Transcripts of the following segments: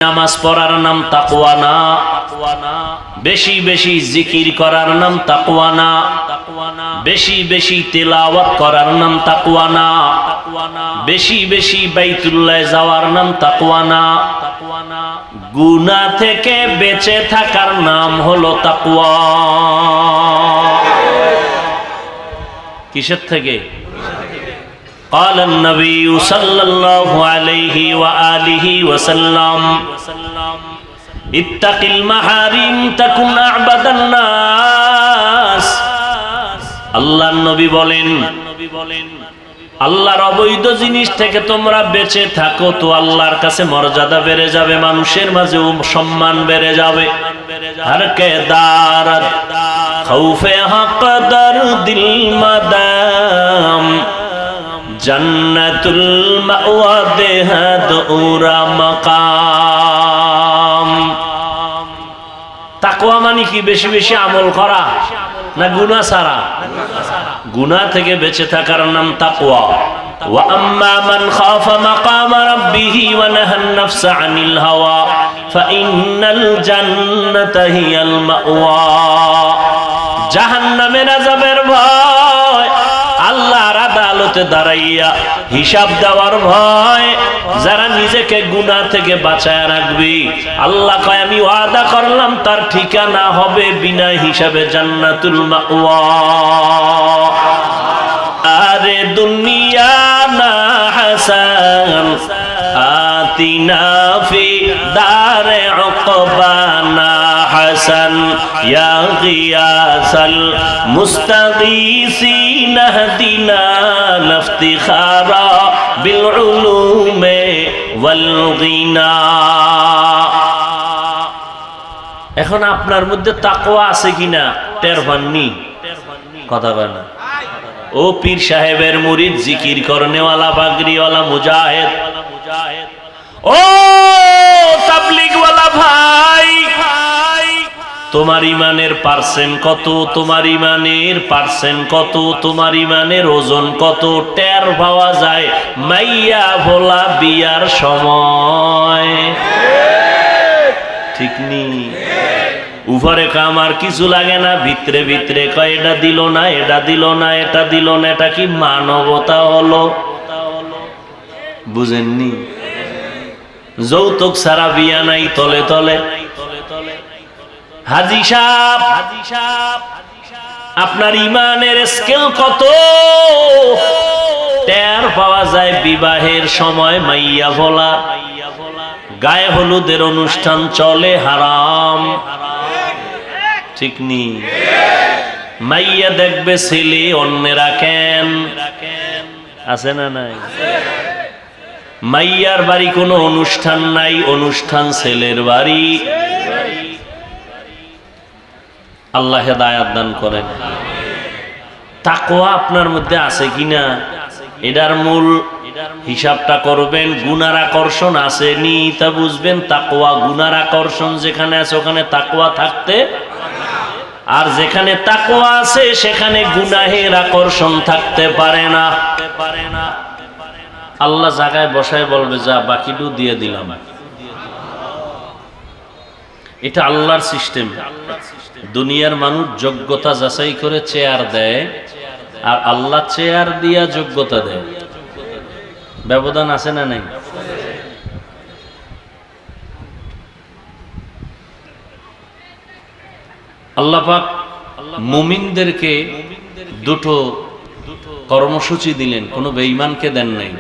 নামাজ পড়ার নাম তাকওয়া না, বেশি বেশি জিকির করার নাম তাকওয়া না, বেশি বেশি তেলাওয়াত করার নাম তাকওয়া না, বেশি বেশি বাইতুল্লাহ যাওয়ার নাম তাকওয়া না, গুনাহ থেকে বেঁচে থাকার নাম হলো তাকওয়া। কিসের থেকে? قال النبي صلى الله عليه وآله وسلم اتق المحارم تكن أعبد الناس। আল্লাহর নবী বলেন, আল্লাহর অবৈধ জিনিস থেকে তোমরা বেঁচে থাকো তো আল্লাহর কাছে মর্যাদা বেড়ে যাবে, মানুষের মাঝে সম্মান বেড়ে যাবে। হর কে দারত খৌফে হক দর দিল মাদাম জান্নাতুল মাওয়া দেহাদ উরা মাকাম। তাকওয়া মানে কি? বেশি বেশি আমল করা না গুনাহ ছাড়া? গুনাহ থেকে বেঁচে থাকার নাম তাকওয়া। ওয়া আম্মা মান খাফা মাকাম রাব্বিহি ওয়া নাহান নাফসা আনিল হাওয়া ফাইন্নাল জান্নাতা হিয়াল মাওয়া। জাহান্নামের আযাবের ভয়, আল্লাহর আদালতে দাঁড়াইয়া হিসাব দেওয়ার ভয়, যারা নিজেকে গুনাহ থেকে বাঁচায় রাখবি, আল্লাহ কয় আমি ওয়াদা করলাম তার ঠিকানা হবে বিনা হিসাবে জান্নাতুল মাওয়া। আরে দুনিয়া না হাসান আতিনা ফি দারে উকবানা হাসান ইয়া গিয়াসাল মুস্তাগীসিন হদিনা লাফতিখারা বিল উলুমে ওয়াল গিনা। এখন আপনার মধ্যে তাকওয়া আছে কিনা টের পাননি? কথা বলে না। ও পীর সাহেবের মুরিদ, জিকির করনেওয়ালা, পাগড়িওয়ালা, মুজাহিদ, ও তাবলীগওয়ালা ভাই, তোমার ইমানের পার্সেন্ট কত? তোমার ইমানের পার্সেন্ট কত? তোমার ইমানের ওজন কত? টের পাওয়া যায় মাইয়া ভোলা বিয়ার সময়। ঠিক নি? উপরে কামার কিছু লাগে না, ভিতরে ভিতরে কয় এটা দিল না, এটা দিল না, এটা দিল না। এটা কি মানবতা হলো? বুঝেননি? যৌতুক ছাড়া বিয়া নাই তলে তলে। হাজী সাহেব, আপনার ইমানের স্কেল কত? টের পাওয়া যায় বিবাহের সময় মাইয়া ভোলা, গায়ে হলুদের অনুষ্ঠান চলে হারাম। ঠিক নি? মাইয়া দেখবে ছেলে, অন্যেরা কেন আছে না নাই? মাইয়ার বাড়ি কোনো অনুষ্ঠান নাই, অনুষ্ঠান ছেলের বাড়ি। আল্লাহ হেদায়েত দান করেন। তাকওয়া আপনার মধ্যে আছে কিনা এটার মূল হিসাবটা করবেন। গুনার আকর্ষণ আসেনি তা বুঝবেন। তাকওয়া, গুনার আকর্ষণ যেখানে আছে ওখানে তাকওয়া থাকতে, আর যেখানে তাকওয়া আছে সেখানে গুনাহের আকর্ষণ থাকতে পারে না। আল্লাহ জায়গায় বসায় বলবে যা বাকিটু দিয়ে দিলাম। এটা আল্লাহর সিস্টেম। দুনিয়ার মানুষ যোগ্যতা যাচাই করে চেয়ার দেয়, আর আল্লাহ চেয়ার দিয়া যোগ্যতা দেয়। ব্যবধান আছে না নাই? আল্লাহ পাক মুমিনদেরকে দুটো কর্মসূচি দিলেন, কোনো বেঈমানকে দেন নাই।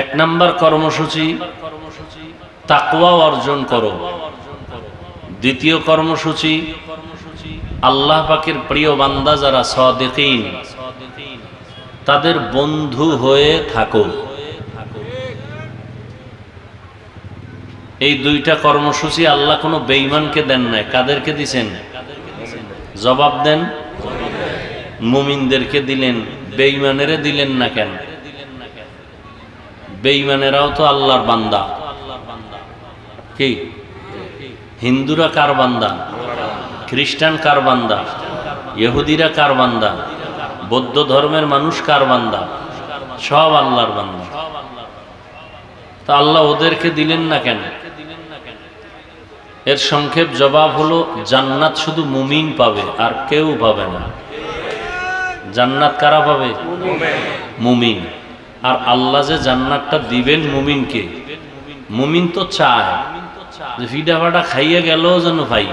এক নাম্বার কর্মসূচি তাকওয়া অর্জন করো। দ্বিতীয় কর্মসূচি আল্লাহ পাকের প্রিয় বান্দা যারা সাদিকিন তাদের বন্ধু হয়ে থাকো। এই দুইটা কর্মসূচি আল্লাহ কোনো বেঈমানকে দেন নাই। কাদেরকে দিছেন? জবাব দেন। মুমিনদেরকে দিলেন, বেঈমানেরে দিলেন না কেন? বেঈমানেরাও তো আল্লাহর বান্দা। কি? হিন্দুরা কার বান্দা? খ্রিস্টান কার বান্দা? ইহুদিরা কার বান্দা? বৌদ্ধ ধর্মের মানুষ কার বান্দা? সব আল্লাহর বান্দা। তা আল্লাহ ওদেরকে দিলেন না কেন? এর সংক্ষেপ জবাব হলো, জান্নাত শুধু মুমিন পাবে, আর কেউ পাবে না। জান্নাত কারা পাবে? মুমিন। আর আল্লাহ যে জান্নাতটা দিবেন মুমিনকে, মুমিন তো চায় যে ফিডা ফাটা খাইয়ে গেল যেন ভাই।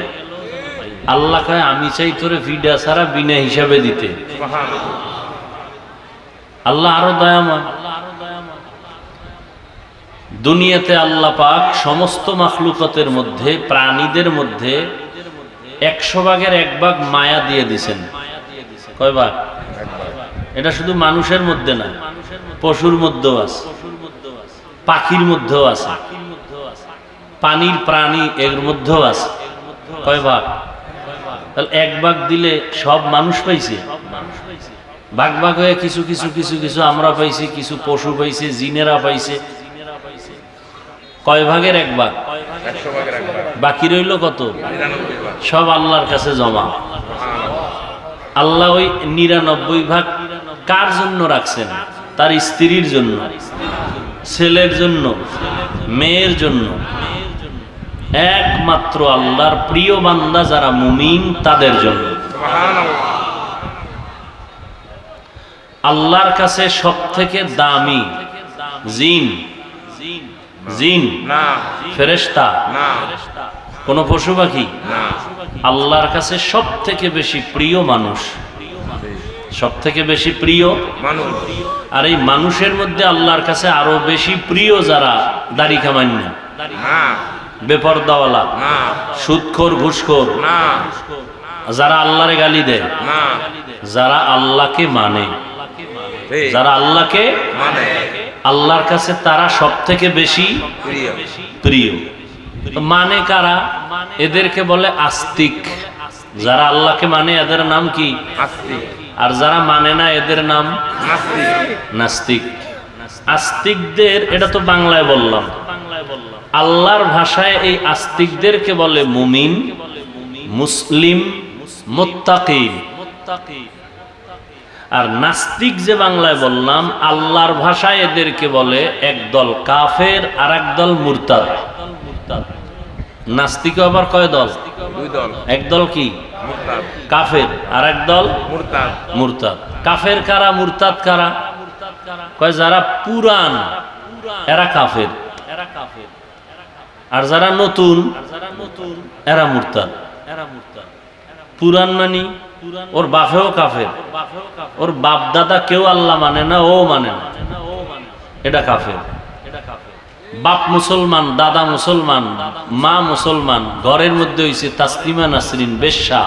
আল্লাহ কয় আমি চাই তোরে ফিডা ছাড়া বিনা হিসাবে দিতে। আল্লাহ আরো দয়াময়। দুনিয়াতে আল্লাহ পাক সমস্ত মাখলুকাতের মধ্যে, প্রাণীদের মধ্যে 100 ভাগের 1 ভাগ মায়া দিয়ে দিছেন। কয় ভাগ? এটা শুধু মানুষের মধ্যে না, পশুর মধ্যেও আছে, পাখির মধ্যেও আছে, পানির প্রাণী এর মধ্যেও আছে। কয় ভাগ? তাহলে 1 ভাগ দিলে সব মানুষ পাইছে। ভাগ ভাগ হয়ে কিছু কিছু কিছু কিছু আমরা পাইছি, কিছু পশু পাইছে, জিনেরা পাইছে। কয় ভাগের 1 ভাগ? বাকি রইল কত? সব আল্লাহর কাছে জমা। আল্লাহ ওই 99 ভাগ কার জন্য রাখছেন? তার স্ত্রীর জন্য, ছেলের জন্য, মেয়ের জন্য। একমাত্র আল্লাহর প্রিয় বান্দা যারা মুমিন তাদের জন্য। আল্লাহর কাছে সব থেকে দামি জিন, জিন না ফেরেশতা না কোন পশু পাখি না, আল্লাহর কাছে সব থেকে বেশি প্রিয় মানুষ, সব থেকে বেশি প্রিয় মানুষ। আর এই মানুষের মধ্যে আল্লাহর কাছে আরো বেশি প্রিয় যারা দাড়ি কামাই না, বেপরদাওয়ালা, সুদখোর, ঘুষখোর, যারা আল্লাহরে গালি দেয়, যারা আল্লাহকে মানে, যারা আল্লাহকে মানে, আল্লাহর কাছে তারা সব থেকে বেশি প্রিয়। মানে কারা? এদেরকে বলে আস্তিক। যারা আল্লাহকে মানে এদের নাম কি? আস্তিক। আর যারা মানে না এদের নাম নাস্তিক। আস্তিকদের এটা তো বাংলায় বললাম, আল্লাহর ভাষায় এই আস্তিকদেরকে বলে মুমিন, মুসলিম, মুত্তাকি। আর নাস্তিক যে বাংলায় বললাম, আল্লাহর ভাষায় এদেরকে বলে একদল কাফের আর একদল মুরতাদ। নাস্তিক আবার কয় দল? 2 দল। একদল কি? কাফের, আর একদল মুরতাদ। কাফের কারা, মুরতাদ কারা? কয় যারা পুরান এরা কাফের, আর যারা নতুন এরা মুরতাদ। পুরান মানি ওর বাপেও কাফের, ওর বাপ দাদা কেউ আল্লাহ মানে না, ও মানে না, এটা কাফের। বাপ মুসলমান, দাদা মুসলমান, মা মুসলমান, ঘরের মধ্যে হইছে তাসলিমা নাসরিন বেশ্যা।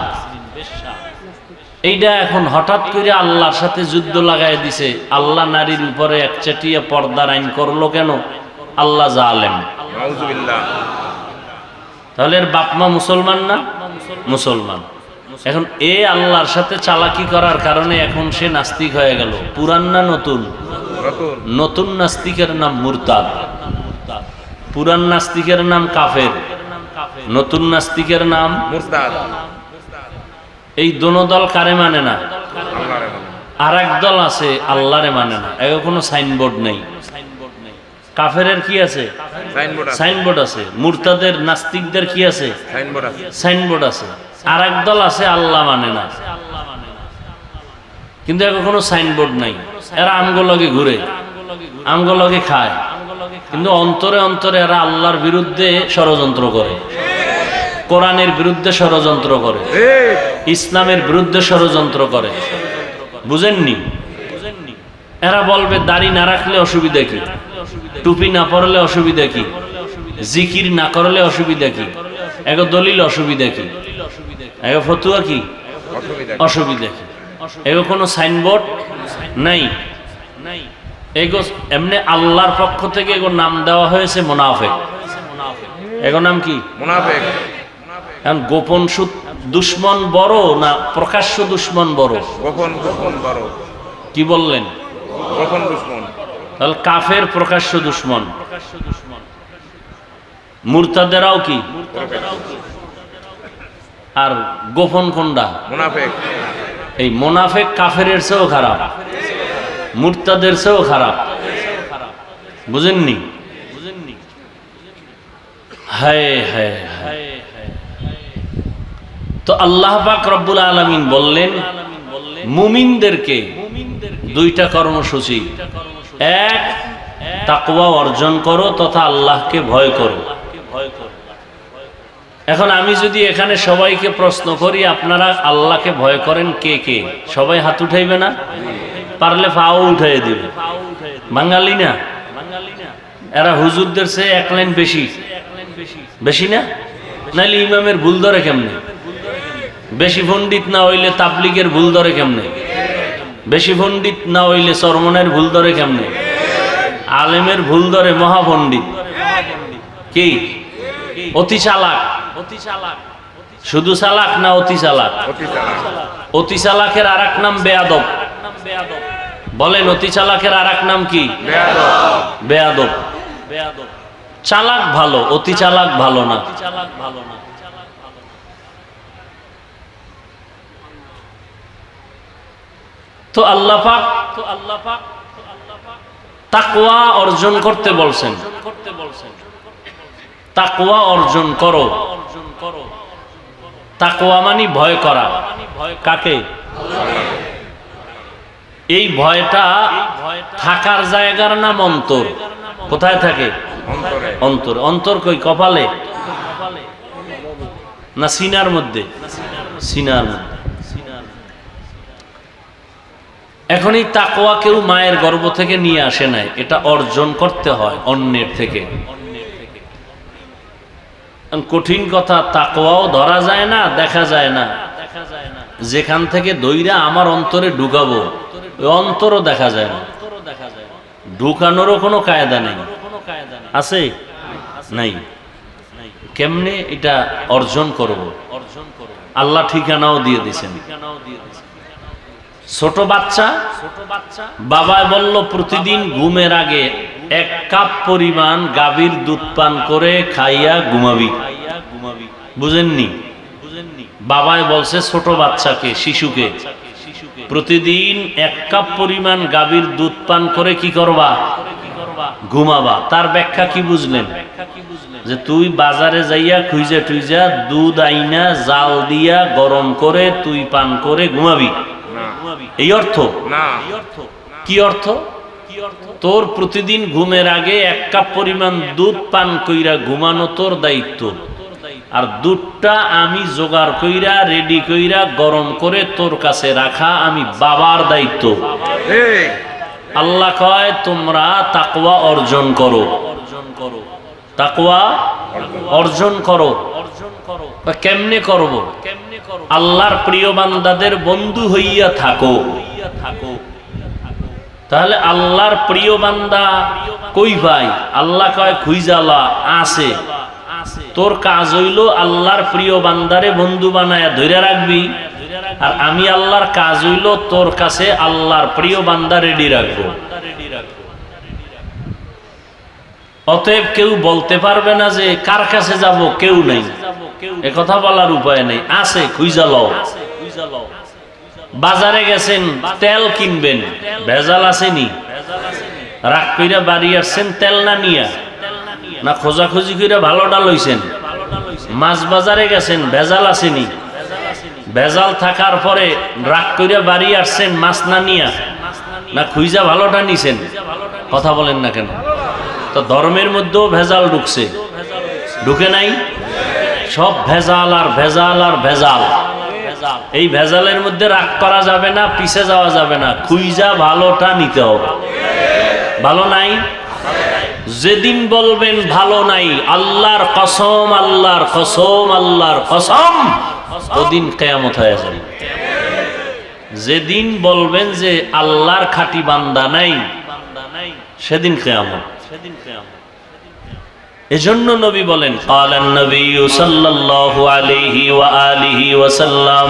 এইটা এখন হঠাৎ করে আল্লাহর সাথে যুদ্ধ লাগাই দিছে। আল্লাহ নারীর উপরে একচাটিয়া পর্দার আইন করলো কেন? আল্লাহ জালেম। তাহলে এর বাপ মা মুসলমান না? মুসলমান। এখন এ আল্লাহর সাথে চালাকি করার কারণে এখন সে নাস্তিক হয়ে গেল। পুরান না নতুন? নতুন নাস্তিকের নাম মুরতাদ, পুরান নাস্তিকের নাম কাফের, নতুন নাস্তিকের নাম মুরতাদ। এই দোনো দল কারে মানে না? আর এক দল আছে আল্লাহরে মানে না, এর কোনো সাইনবোর্ড নেই। কাফেরের কি আছে? সাইনবোর্ড আছে। মুরতাদের, নাস্তিকদের কি আছে? সাইনবোর্ড আছে। আর এক দল আছে আল্লাহ মানে না, কিন্তু এর কোনো সাইনবোর্ড নাই। এরা আমগোলগে ঘুরে, আমগোলগে খায়, কিন্তু অন্তরে অন্তরে এরা আল্লাহর বিরুদ্ধে ষড়যন্ত্র করে, কোরআনের বিরুদ্ধে ষড়যন্ত্র করে, ইসলামের বিরুদ্ধে ষড়যন্ত্র করে। বুঝেননি? এরা বলবে দাড়ি না রাখলে অসুবিধা কি, টুপি না পরলে অসুবিধা কি, জিকির না করলে অসুবিধা কি, এগো দলিল অসুবিধা কি, এগো ফতুয়া কি অসুবিধা কি, এগো কোনো সাইনবোর্ড নাই। এগো এমনি আল্লাহর পক্ষ থেকে এগো নাম দেওয়া হয়েছে মুনাফিক। এগো নাম কি? মুনাফিক। এখন গোপন দুশ্মন বড় না প্রকাশ্য দুশ্মন বড়? গোপন বড়। কি বললেন? গোপন দুশ্মন। তাহলে কাফের প্রকাশ্য দুশ্মন, মুরতাদেরাও কি? আর গোপন কোনটা? মুনাফিক। এই মুনাফিক কাফেরের চেয়েও খারাপ, মুরতাদের চেয়েও খারাপ। বুঝেননি? হায় হায় হায়। তো আল্লাহ পাক রব্বুল আলামিন বললেন মুমিনদেরকে দুইটা কর্মসূচি, এক তাকওয়া অর্জন করো তথা আল্লাহকে ভয় করো। এখন আমি যদি এখানে সবাইকে প্রশ্ন করি আপনারা আল্লাহকে ভয় করেন কে কে, সবাই হাত উঠাইবে না? পারলে পাও উঠাই দিবে। বাঙালি না, এরা হুজুরদের চেয়ে এক লাইন বেশি, বেশি না? নাইলে ইমামের ভুল ধরে কেমনে? বেশি পণ্ডিত না হইলে তাবলিগের ভুল ধরে কেমনে? বেশি পণ্ডিত না হইলে চরমনের ভুল ধরে কেমনে? আলেমের ভুল ধরে মহাপণ্ডিত। কি অতি চালাক? শুধু চালাক না অতি চালাক? অতি চালাকের আর এক নাম বেয়াদব। বলেন অতি চালাকের আর এক নাম কি? বেয়াদব। চালাক ভালো, অতি চালাক ভালো না। তো আল্লাহ পাক তাকওয়া অর্জন করতে বলছেন। তাকওয়া অর্জন করো। তাকওয়া মানে ভয় করা। কাকে? এই ভয়টা থাকার জায়গার নাম অন্তর। কোথায় থাকে? অন্তর। অন্তর কই? কপালে না সিনার মধ্যে? সিনার মধ্যে। এখন এই তাকওয়া কেউ মায়ের গর্ভ থেকে নিয়ে আসে নাই, এটা অর্জন করতে হয় অন্যের থেকে। কঠিন কথা, তাকওয়াও ধরা যায় না, দেখা যায় না। যেখান থেকে দইরা আমার অন্তরে ঢুকাবো ওই অন্তরও দেখা যায় না, ঢুকানোরও কোনো কায়দা নেই। আছে? নাই। কেমনে এটা অর্জন করব? আল্লাহ ঠিকানাও দিয়ে দিয়েছেন। ছোট বাচ্চা, বাবা বলল প্রতিদিন ঘুমের আগে 1 কাপ পরিমাণ গাভীর দুধ পান করে খাইয়া ঘুমাবি। বুঝেননি? বাবাই বলছে ছোট বাচ্চাকে, শিশুকে প্রতিদিন 1 কাপ পরিমাণ গাভীর দুধ পান করে কি করবা? ঘুমাবা। তার ব্যাখ্যা কি বুঝলেন? যে তুই বাজারে যাইয়া খুঁজা টুইজা দুধ আইনা জাল দিয়া গরম করে তুই পান করে ঘুমাবি, এই অর্থ না। কি অর্থ? তোর প্রতিদিন ঘুমের আগে 1 কাপ পরিমাণ দুধ পান কইরা ঘুমানো তোর দায়িত্ব, আর দুধটা আমি জোগাড় কইরা রেডি কইরা গরম করে তোর কাছে রাখা আমি বাবার দায়িত্ব। আল্লাহ কয় তোমরা তাকওয়া অর্জন করো। তাকওয়া অর্জন করো। কেমনে করব? আল্লাহর প্রিয় বান্দাদের বন্ধু হইয়া থাকো। তাহলে আল্লাহর প্রিয় বান্দা কই ভাই? আল্লাহ কয় খুইজালা আছে। তোর কাজ হইল আল্লাহর প্রিয় বান্দারে বন্ধু বানায়া ধরে রাখবি, আর আমি আল্লাহর কাজ হইল তোর কাছে আল্লাহর প্রিয় বান্দা রেডি রাখবো। অতএব কেউ বলতে পারবে না যে কার কাছে যাব, কেউ নাই, এ কথা বলার উপায় নেই। আছে, খুঁজা লও। বাজারে গেছেন তেল কিনবেন, ভেজাল আসেনি? রাগ কইরা বাড়ি আসছেন তেল না নিয়া, না খোঁজাখুঁজি কইরা ভালোটা লইছেন? মাছ বাজারে গেছেন, ভেজাল আসেনি? ভেজাল থাকার পরে রাগ কইরা বাড়ি আসছেন মাছ না নিয়া, না খুঁজা ভালোটা নিছেন? কথা বলেন না কেন? তো ধর্মের মধ্যেও ভেজাল ঢুকছে, ঢুকে নাই? সব ভেজাল আর ভেজাল আর ভেজাল। এই ভেজালের মধ্যে রাগ করা যাবে না, পিছে যাওয়া যাবে না, খুঁজা ভালোটা নিতে হবে। ভালো নাই? যেদিন বলবেন ভালো নাই, আল্লাহর কসম, আল্লাহর কসম, আল্লাহর কসম, ওদিন কিয়ামত হয়ে যাবে। যেদিন বলবেন যে আল্লাহর খাঁটি বান্দা নাই, সেদিন কিয়ামত। এজন্য নবী বলেন, ক্বালান নবী সাল্লাল্লাহু আলাইহি ওয়া আলিহি ওয়াসাল্লাম,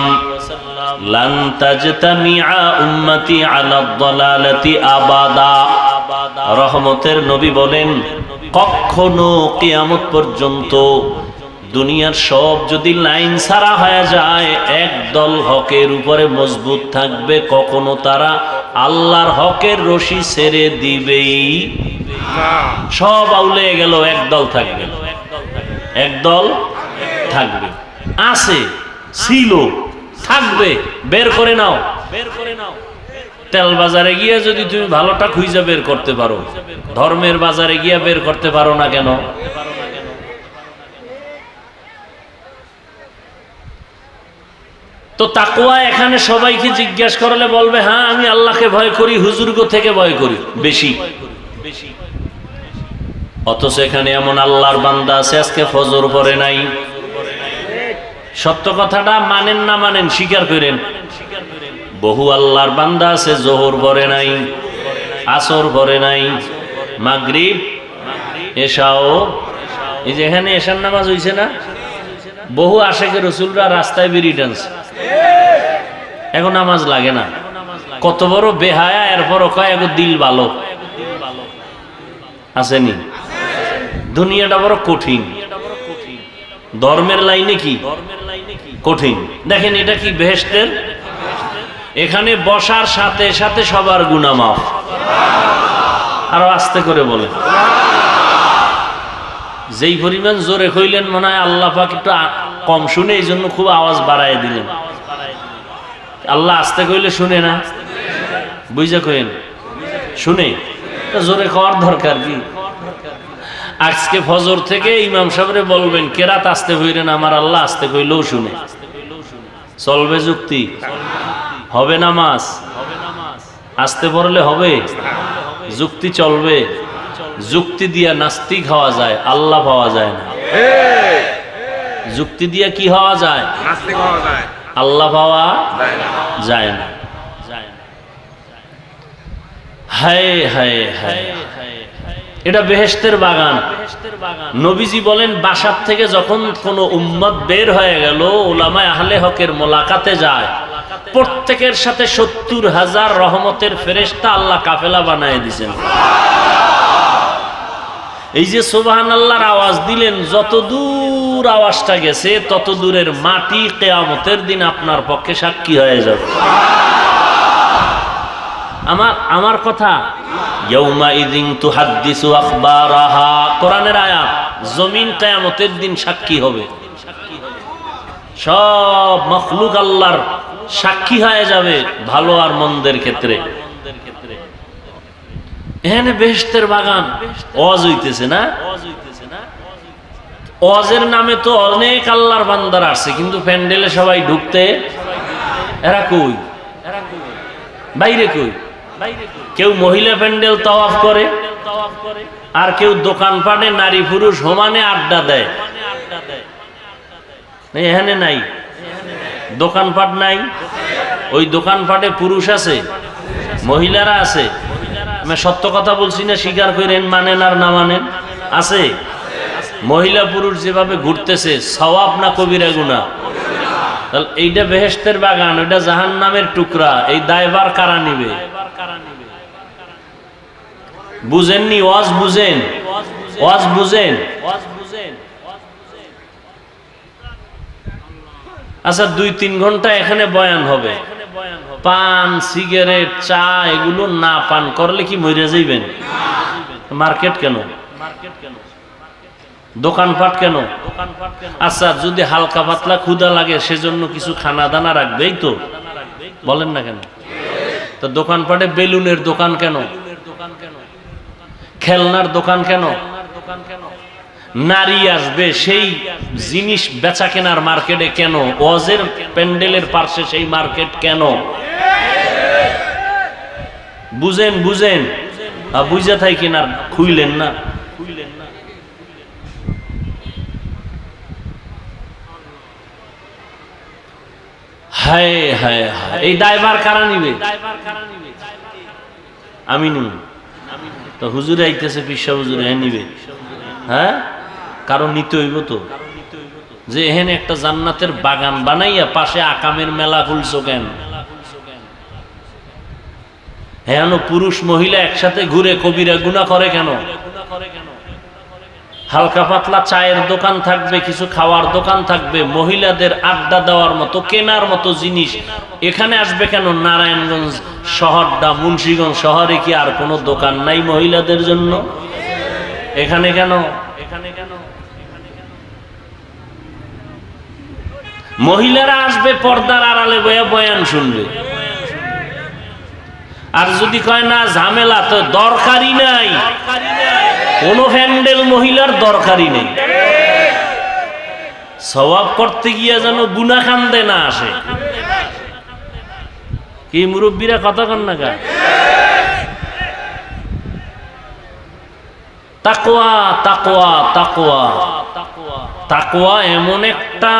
লান তাজতামিআ উম্মতি আলা দালালাতি আবাদা। রহমতের নবী বলেন, কখনো কিয়ামত পর্যন্ত দুনিয়ার সব যদি লাইন ছাড়া হয়ে যায়, একদল হকের উপরে মজবুত থাকবে, কখনো তারা আল্লাহর হকের রশি ছেড়ে দিবেই। সব আউলে গেল, একদল থাকবে। একদল থাকবে, আছে, ছিল, থাকবে, বের করে নাও। তেল বাজারে গিয়ে যদি তুমি ভালোটা খুঁজে বের করতে পারো, ধর্মের বাজারে গিয়ে বের করতে পারো না কেন? তো তাকওয়া এখানে সবাইকে জিজ্ঞেস করলে বলবে হ্যাঁ আমি আল্লাহকে ভয় করি, হুজুরগো থেকে ভয় করি বেশি। অথচ এখানে এমন আল্লাহর বান্দা আছে আজকে ফজর পড়ে নাই। সত্য কথাটা মানেন না মানেন স্বীকার করেন, বহু আল্লাহর বান্দা আছে জোহর পড়ে নাই, আসর পড়ে নাই, মাগরিব, এশাও, এই যে এখানে এশার নামাজ হইছে না, বহু আশেকে রসুলরা রাস্তায় বেরিয়ে টানছে, এখন নামাজ লাগে না। কত বড় বেহায়া, এরপর কয় এখন দিল ভালো আসেনি। দুনিয়াটা বড় কঠিন, ধর্মের লাইনে কি কঠিন। দেখেন এটা কি বেহেশতের, এখানে বসার সাথে সাথে সবার গুনাহ মাফ। আরো আস্তে করে বলে, যেই পরিমাণ জোরে কইলেন মনে হয় আল্লাহ পাক একটু কম শুনে, এই জন্য খুব আওয়াজ বাড়ায় দিলেন। আল্লাহ আস্তে কইলে শুনে না, বুঝা কইন শুনে, জোরে খাওয়ার দরকার কি? আজকে ফজর থেকে ইমাম সাহেবরে বলবেন কেরাত আস্তে কইরেন, আমার আল্লাহ আস্তে কইলেও শুনে। চলবে যুক্তি? হবে নামাজ আস্তে পড়লে হবে? যুক্তি চলবে? যুক্তি দিয়া নাস্তিক হওয়া যায়, আল্লাহ পাওয়া যায় না। যুক্তি দিয়া কি হওয়া যায়? আল্লাহ পাওয়া যায় না। হায় হায় হায়, এটা বেহেশতের বাগান। নবীজি বলেন বাসার থেকে যখন কোন উম্মত বের হয়ে গেল, উলামায়ে আহলে হকের মোলাকাতে যায়, প্রত্যেকের সাথে ৭০,০০০ রহমতের ফেরেশতা আল্লাহ কাফেলা বানায় দিয়েছেন। এই যে সুবহানাল্লাহর আওয়াজ দিলেন, যত দূর আওয়াজটা গেছে তত দূরের মাটি কিয়ামতের দিন আপনার পক্ষে সাক্ষী হয়ে যাবে। আমার কথা, ইয়াউমা ইযিন তুহাদ্দিসু আখবারাহা, কোরআনের আয়াত। জমিন কিয়ামতের দিন সাক্ষী হবে, সব মাখলুক আল্লাহর সাক্ষী হয়ে যাবে ভালো আর মন্দের ক্ষেত্রে। এখানে বেহেশতের বাগান, ওয়াজ হইতেছে না? ওয়াজের নামে তো অনেক আল্লাহর বান্দার আসছে, কিন্তু প্যান্ডেলে সবাই ঢুকতে এরা কই? বাইরে কই? কেউ মহিলা প্যান্ডেল তাওয়াফ করে, আর কেউ দোকানপাটে নারী পুরুষ সমানে আড্ডা দেয়। এখানে নাই, দোকানপাট নাই, ওই দোকানপাটে পুরুষ আছে, মহিলারা আছে। আমি সত্য কথা বলছি না, স্বীকার করেন, মানেন আর না মানেন, আছে। মহিলা পুরুষ যেভাবে ঘুরতেছে, সওয়াব না কবিরা গুনাহ? তাহলে এইটা বেহেশতের বাগান, ওইটা জাহান্নামের টুকরা, এই দায়ভার কারা নিবে? বুঝেননি? ওয়াজ বুঝেন, ওয়াজ বুঝেন। আচ্ছা ২-৩ ঘন্টা এখানে বয়ান হবে, পান, সিগারেট, চা এগুলো না পান করলে কি মরে যাইবেন? মার্কেট কেন? দোকানপাট কেন? আচ্ছা যদি হালকা পাতলা ক্ষুধা লাগে সেজন্য কিছু খানা দানা রাখবেই তো, বলেন না কেন? তো দোকানপাটে বেলুনের দোকান কেন? খেলনার দোকান কেন? নারী আসবে সেই জিনিস বেচা কেনার মার্কেটে কেন? ওয়াজের প্যান্ডেলের পাশে সেই মার্কেট কেন? বুঝেন, বুঝেন, বুঝা থাই কিনার খুইলেন না। হায় হায় হায়, এই দায়ভার কারা নিবে? আমি নিব তো? হুজুরে আইতেছে, পিসা হুজুরে নিবে? হ্যাঁ, কারণ নিতে হইব তো। যে এখানে একটা জান্নাতের বাগান বানাইয়া পাশে আকামের মেলা খুলছো কেন? হ্যাঁ, পুরুষ মহিলা একসাথে ঘুরে কবিরা গুনাহ করে কেন? হালকা পাতলা চায়ের দোকান থাকবে, কিছু খাওয়ার দোকান থাকবে, মহিলাদের আড্ডা দেওয়ার মতো, কেনার মতো জিনিস এখানে আসবে কেন? নারায়ণগঞ্জ শহরটা, মুন্সিগঞ্জ শহরে কি আর কোনো দোকান নাই মহিলাদের জন্য? এখানে কেন? মহিলারা আসবে পর্দার আড়ালে বয়া বয়ান শুনবে। আর যদি কয় না ঝামেলা, তো দরকারই নাই, কোনো হ্যান্ডেল মহিলার দরকারই নেই। সওয়াব করতে গিয়া যেন গুনাহ কান্দে না আসে। কি মুরব্বীরা কথা কন না গা? তাকওয়া তাকওয়া তাকওয়া তাকওয়া এমন একটা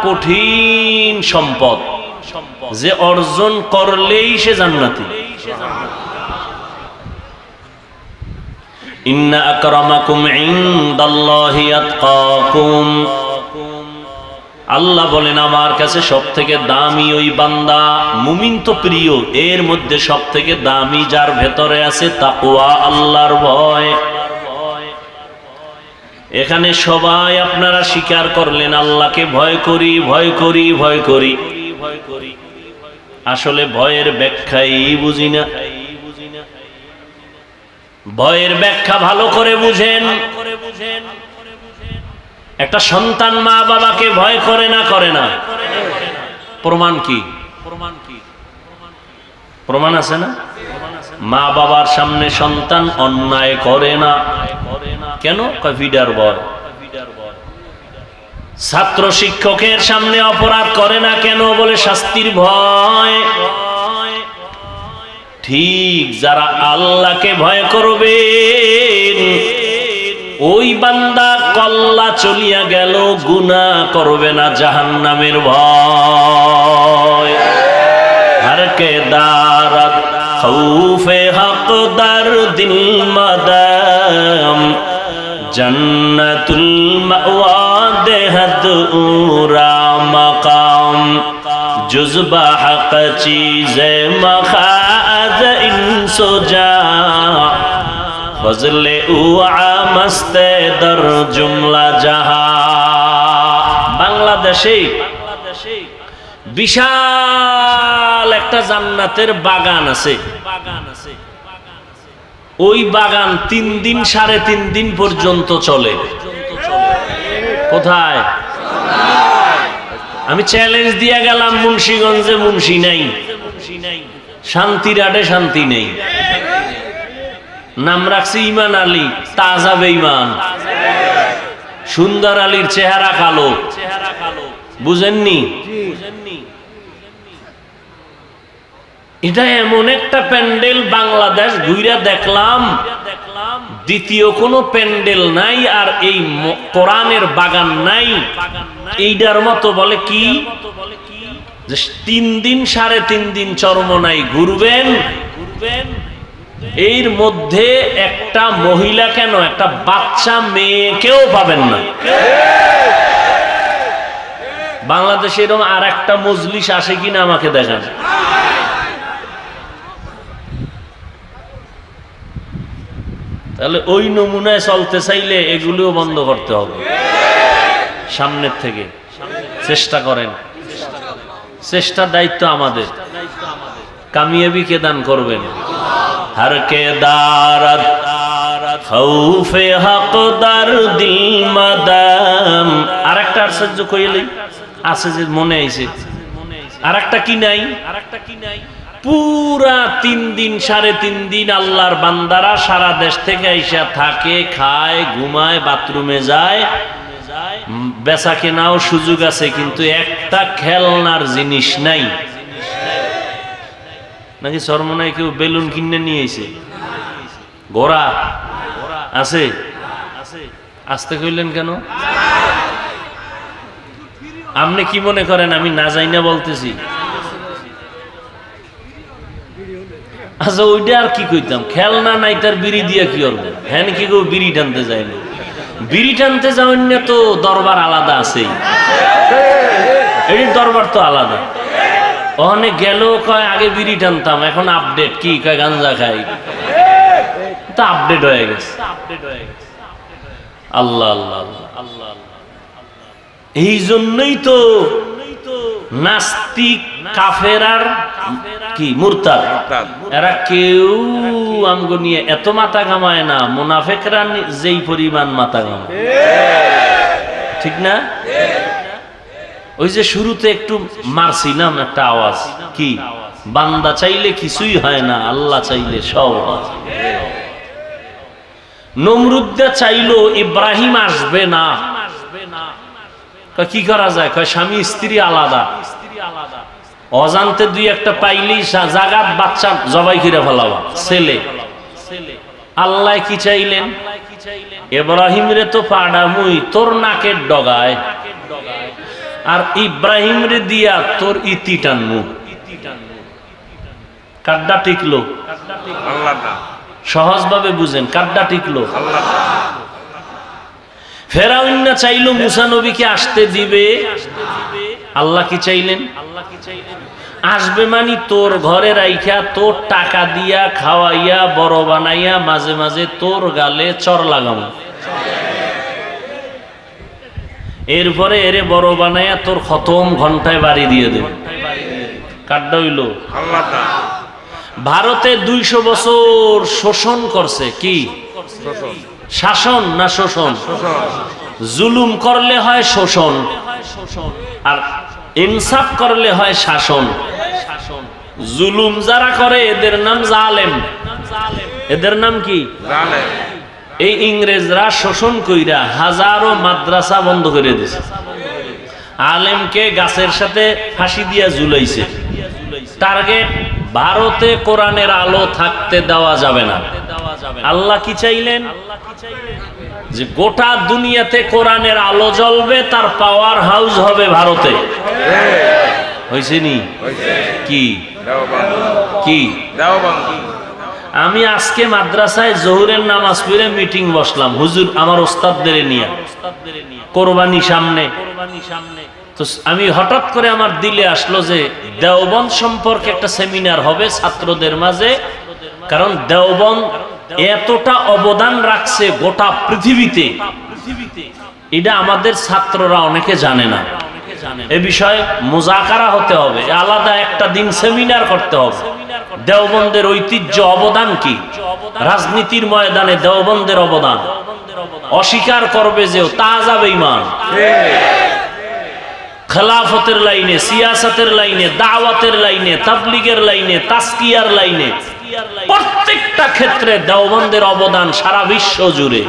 কঠিন সম্পদ যে অর্জন করলেই সে জান্নাতি। ইন্না আকরামাকুম ইনদাল্লাহি আতকাকুম, আল্লাহ বলেন আমার কাছে সব থেকে দামি ওই বান্দা। মুমিন তো প্রিয়, এর মধ্যে সব থেকে দামি যার ভেতরে আছে তাকওয়া, আল্লাহর ভয়। এখানে সবাই আপনারা স্বীকার করলেন আল্লাহকে ভয় করি ভয় করি ভয় করি। আসলে ভয়ের ব্যাখ্যাই বুঝি না। ভয়ের ব্যাখ্যা ভালো করে বুঝেন। একটা সন্তান মা বাবাকে ভয় করে না? করে না। প্রমাণ কি? প্রমাণ আছে না? মা বাবার সামনে সন্তান অন্যায় করে না কেন? কভিডার ভয়। ছাত্র শিক্ষকের সামনে অপরাধ করে না কেন? বলে শাস্তির ভয়। ঠিক যারা আল্লাহকে ভয় করবে ওই বান্দা কল্লা চলিয়া গেল, গুনাহ করবে না, জাহান্নামের ভয়। হর কে দারত খৌফে হক দর দিল মদম, জন্নতুল মাওয়া দেহদ উরা মকাম, जुज़्बा हक़ चीज़े मखाज़ इंसो जा, फज़ले उआ मस्ते दर जुमला जहा। বাংলাদেশে বিশাল একটা জান্নাতের বাগান আছে। ওই বাগান 3 দিন 3.5 দিন পর্যন্ত চলে। কোথায়? আমি চ্যালেঞ্জ দিয়া গেলাম মুন্সিগঞ্জে মুন্সি নাই, শান্তিরাটে শান্তি নেই। নাম রাখছি ইমান আলী, তাজা বেঈমান। সুন্দর আলীর চেহারা কালো, বুঝেননি? এটা এমন একটা প্যান্ডেল বাংলাদেশ ঘুরে দেখলাম, দ্বিতীয় কোনো প্যান্ডেল নাই, আর এই কোরআনের বাগান নাই। এইটার মতো বলে কি 3 দিন 3.5 দিন চরমনাই ঘুরবেন, এর মধ্যে একটা মহিলা কেন, একটা বাচ্চা মেয়েকেও পাবেন না। বাংলাদেশে এরকম আর একটা মজলিস আসে কিনা আমাকে দেখান। তাহলে ওই নমুনায় চলতে চাইলে এগুলোও বন্ধ করতে হবে। সামনের থেকে চেষ্টা করেন, চেষ্টার দায়িত্ব আমাদের। কামিয়াবি কে দান করবেন? হর কে দারত খৌফে হক দর দিল মদম। আরেকটা আশ্চর্য কইলেই আছে যে মনে আইছে, আরেকটা কি নাই? পুরা 3 দিন 3.5 দিন আল্লাহর বান্দারা সারা দেশ থেকে আইসা থাকে, খায়, ঘুমায়, বাথরুমে যায়, বেচা কেনাও সুযোগ আছে, কিন্তু একটা খেলনার জিনিস নাই। নাকি চরমনায় কেউ বেলুন কিনে নিয়ে এসে? ঘোড়া আছে? আসতে কইলেন কেন? আপনি কি মনে করেন আমি না যাই না বলতেছি? আচ্ছা ওইটা আর কি কইতাম, খেলনা নাই তার বিড়ি দিয়া কি করবো? হ্যাঁ কি কেউ বিড়ি টানতে যায় না? বিড়ি টানতে যাওয়েন না তো দরবার আলাদা আছে, এই দরবার তো আলাদা। অনেক গেল কয় আগে বিড়ি টানতাম, এখন আপডেট কি কয় গাঞ্জা খাই, তা আপডেট হয়ে গেছে। আল্লাহ আল্লাহ আল্লাহ। এই জন্যই তো নাস্তিক কাফেরার কি মুরতাদ, এরা কেউ আমগো নিয়ে এত মাথা ঘামায় না, মুনাফিকরা যেই পরিমাণ মাথা ঘামায়, ঠিক না? ওই যে শুরুতে একটু মারছিলাম একটা আওয়াজ, কি বান্দা চাইলে কিছুই হয় না, আল্লাহ চাইলে সব হয়। নমরুদা চাইলো ইব্রাহিম আসবে না, কি করা যায়? কয় স্বামী স্ত্রী আলাদা, অজান্তে দুই একটা পাইলেই জাগাত বাচ্চা জবাই করে ফেলাবা ছেলে। আল্লাহ কি চাইলেন? ইব্রাহিম রে তো পাড়ামুই তোর নাকের ডগায়, আর ইব্রাহিম রে দিয়া তোর ইতি টানমু। কাড্ডা টিকলো? সহজ ভাবে বুঝেন, কাড্ডা টিকলো? ফেরাউন না চাইলো মুসা নবীকে আসতে দিবে, আল্লাহ কি চাইলেন? আসবে মানে তোর ঘরে রাইখা, তোর টাকা দিয়া খাওয়াইয়া বড় বানাইয়া মাঝে মাঝে তোর গালে চর লাগাম, এরপরে এরে বড় বানাইয়া তোর খতম ঘন্টায় বাড়ি দিয়ে দেবে। কাড্ডা হইল? ভারতে 200 বছর শোষণ করছে। কি শাসন না শোষণ? জুলুম করলে হয় শোষণ, আর ইনসাফ করলে হয় শাসন। জুলুম যারা করে এদের নাম জালেম, এদের নাম কি? এই ইংরেজরা শোষণ কইরা হাজারো মাদ্রাসা বন্ধ করে দিয়েছে, আলেমকে গাছের সাথে ফাঁসি দিয়া ঝুলাইছে। টার্গেট ভারতে কোরআনের আলো থাকতে দেওয়া যাবে না। আল্লাহ কি চাইলেন? যে গোটা দুনিয়াতে কোরআনের আলো জ্বলবে, তার পাওয়ার হাউস হবে ভারতে। হয়েছে নি? কি কি আমি আজকে মাদ্রাসায় জোহরের নামাজ পড়ে মিটিং বসলাম, হুজুর আমার ওস্তাদদের নিয়ে, কোরবানি সামনে। তো আমি হঠাৎ করে আমার দিলে আসলো যে দেওবন্দ সম্পর্কে একটা সেমিনার হবে ছাত্রদের মাঝে, কারণ দেওবন্দ এতটা অবদান রাখছে গোটা পৃথিবীতে, এটা আমাদের ছাত্ররা অনেকে জানে না। এ বিষয়ে মুজাকারা হতে হবে, আলাদা একটা দিন সেমিনার করতে হবে। দেওবন্দের ঐতিহ্য, অবদান কি, রাজনীতির ময়দানে দেওবন্দের অবদান অস্বীকার করবে যে তা যাবে ইমান। খেলাফতের লাইনে, সিয়াসতের লাইনে, দাওয়াতের লাইনে, তাবলীগের লাইনে, তাসকিয়ার লাইনে, প্রত্যেকটা ক্ষেত্রে দেওবন্দের অবদান সারা বিশ্ব জুড়ে।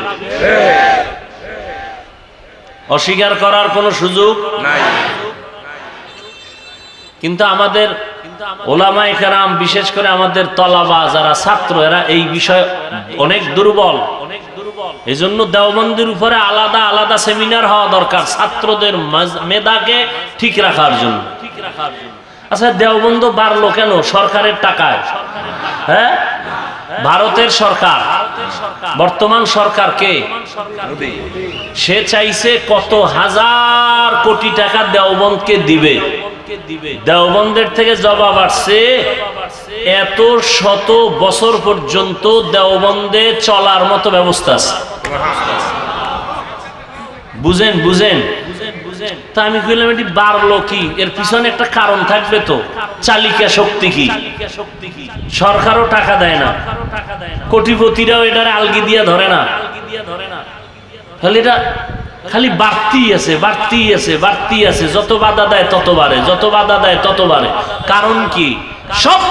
অস্বীকার করার কোনো সুযোগ নাই। কিন্তু আমাদের ওলামায়ে কেরাম, বিশেষ করে আমাদের তলাবা যারা ছাত্র, এরা এই বিষয়ে অনেক দুর্বল। এই জন্য দেওবন্দের উপরে আলাদা আলাদা সেমিনার হওয়া দরকার, ছাত্রদের মেধাকে ঠিক রাখার জন্য। আচ্ছা, দেওবন্দ বাড়লো কেন? সরকারের টাকায়। হ্যাঁ, ভারতের সরকার, বর্তমান সরকার কে? সে চাইছে কত হাজার কোটি টাকা দেওবন্দকে দিবে। দেওবন্দের থেকে জবাব আসছে এত শত বছর পর্যন্ত দেওবন্দে চলার মতো ব্যবস্থা আছে। বুঝেন বুঝেন? তা আমি কইলাম এটি বাড়লো কি? এর পিছনে একটা কারণ থাকবে তো। চালিকা শক্তি কি? সরকারও টাকা দেয় না, কোটিপতিরাও এটারে আলগি দিয়া ধরে না। তাহলে এটা খালি বাড়তি আছে, বাড়তি আছে, বাড়তি আছে। যত বাধা দেয় তত বাড়ে, যত বাধা দেয় তত বাড়ে। কারণ কি? সব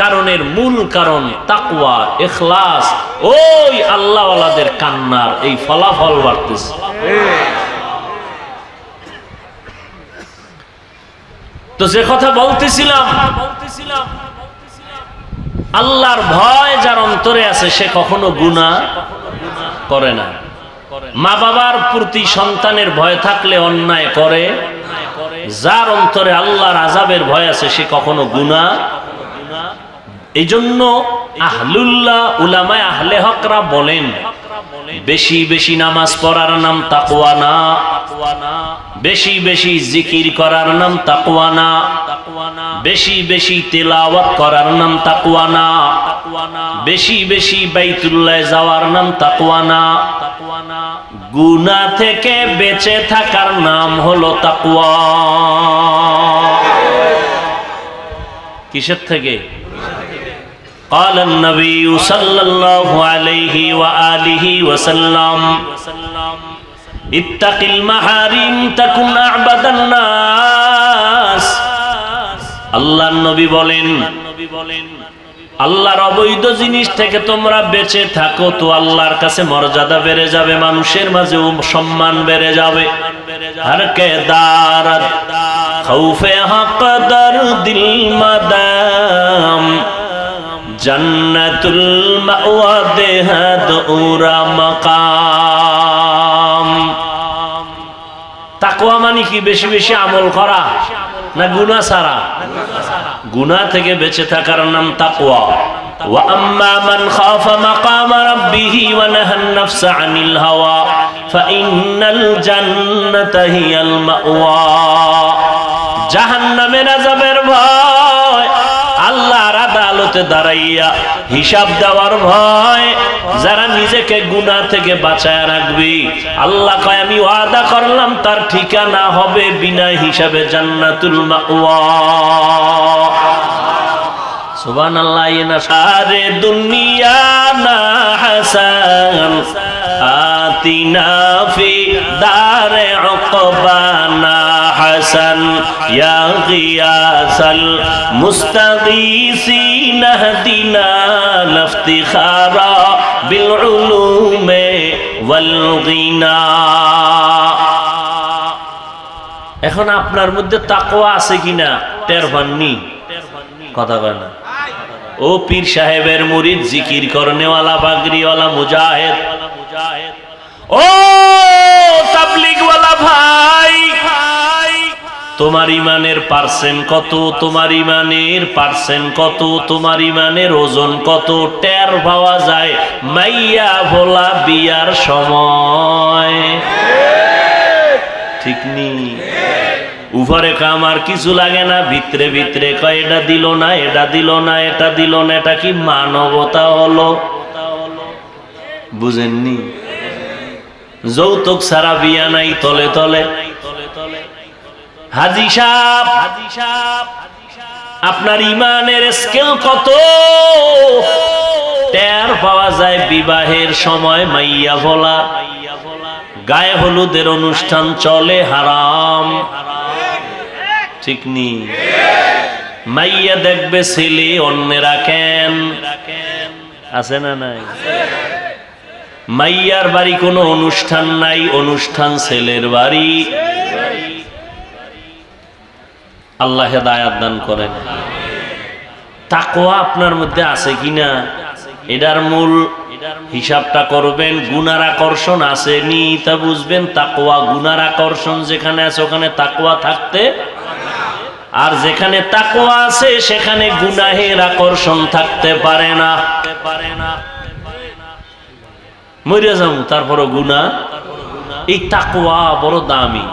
কারণের মূল কারণ তাকওয়া, ইখলাস। ওই আল্লাহওয়ালাদের কান্নার এই ফলাফল বাড়তেছে। তো যে কথা বলতেছিলাম, আল্লাহর ভয় যার অন্তরে আছে সে কখনো গুনাহ করে না। মা বাবার প্রতি সন্তানের ভয় থাকলে অন্যায় করে। যার অন্তরে আল্লাহর আযাবের ভয় আছে সে কখনো গুনাহ। এই জন্য আহলুল্লাহ, উলামায়ে আহলে হকরা বলেন, বেশি বেশি নামাজ পড়ার নাম তাকওয়া না, বেশি বেশি জিকির করার নাম তাকওয়া না, বেশি বেশি তেলাওয়াত করার নাম তাকওয়া না, বেশি বেশি বাইতুল্লাহ যাওয়ার নাম তাকওয়া না, গুনাহ থেকে বেঁচে থাকার নাম হলো তাকওয়া। কিসের থেকে? قال النبي صلى الله عليه وآله وسلم اتق المحارم تكن أعبد الناس আল্লাহর নবী বলেন আল্লাহর অবৈধ জিনিস থেকে তোমরা বেঁচে থাকো তো আল্লাহর কাছে মর্যাদা বেড়ে যাবে, মানুষের মাঝে সম্মান বেড়ে যাবে। হর কে দারত খৌফে হক দর দিল মাদাম জান্নাতুল মাওয়া দেহাদ উরা মাকাম। তাকওয়া মানে কি? বেশি বেশি আমল করা না গুনাহ ছাড়া? গুনাহ থেকে বেঁচে থাকার নাম তাকওয়া। ওয়া আম্মা মান খাফা মাকাম রাব্বিহি ওয়া নাহান নাফসা আনিল হাওয়া ফাইন্নাল জান্নাতা হিয়াল মাওয়া। জাহান্নামের আযাবের ভয়, আল্লাহর আদালতে দাঁড়াইয়া হিসাব দেওয়ার ভয়, যারা নিজেকে গুনাহ থেকে বাঁচায় রাখবে, আল্লাহ কয় আমি ওয়াদা করলাম তার ঠিকানা হবে বিনা হিসাবে জান্নাতুল মাওয়া। সুবহানাল্লাহ। ইনা সারে দুনিয়া না হাসান আতিনা ফি দারে উকবানা হাসান ইয়া গিয়াসাল মুস্তাগীসিন হদিনা লাফতিখারা বিল উলুমে ওয়াল গিনা। এখন আপনার মধ্যে তাকওয়া আছে কিনা টের পাননি? কথা কয় না। ও পীর সাহেবের মুরিদ, জিকির করনেওয়ালা, পাগড়িওয়ালা, মুজাহিদ, ও তাবলীগওয়ালা ভাই, তোমার ইমানের পার্সেন্ট কত? তোমার ইমানের পার্সেন্ট কত? তোমার ইমানের ওজন কত? টের পাওয়া যায় মাইয়া ভোলা বিয়ার সময়। ঠিক নি? উপরে কামার কিছু লাগে না, ভিতরে ভিতরে কয় এটা দিল না, এটা দিল না, এটা দিল না। এটা কি মানবতা হলো? বুঝেননি? যৌতুক ছাড়া বিয়া নাই তলে তলে। হাজি সাহেব, আপনার ইমানের স্কেল কত? টের পাওয়া যায় বিবাহের সময় মাইয়া ভোলা, গায়ে হলুদের অনুষ্ঠান চলে হারাম। ঠিক নি? মাইয়া দেখবে ছেলে, অন্যেরা কেন আছে না নাই? মাইয়ার বাড়ি কোনো অনুষ্ঠান নাই, অনুষ্ঠান ছেলের বাড়ি। আল্লাহ হেদায়াত দান করেন। তাকওয়া আপনার মধ্যে আছে কিনা এটার মূল হিসাবটা করবেন। গুনার আকর্ষণ আসেনি তা বুঝবেন তাকওয়া। গুনার আকর্ষণ যেখানে আছে ওখানে তাকওয়া থাকতে, আর যেখানে তাকওয়া আছে সেখানে গুনাহের আকর্ষণ থাকতে পারে না। মরিয়া যাবো তারপরও গুনাহ। এই তাকওয়া বড় দামি।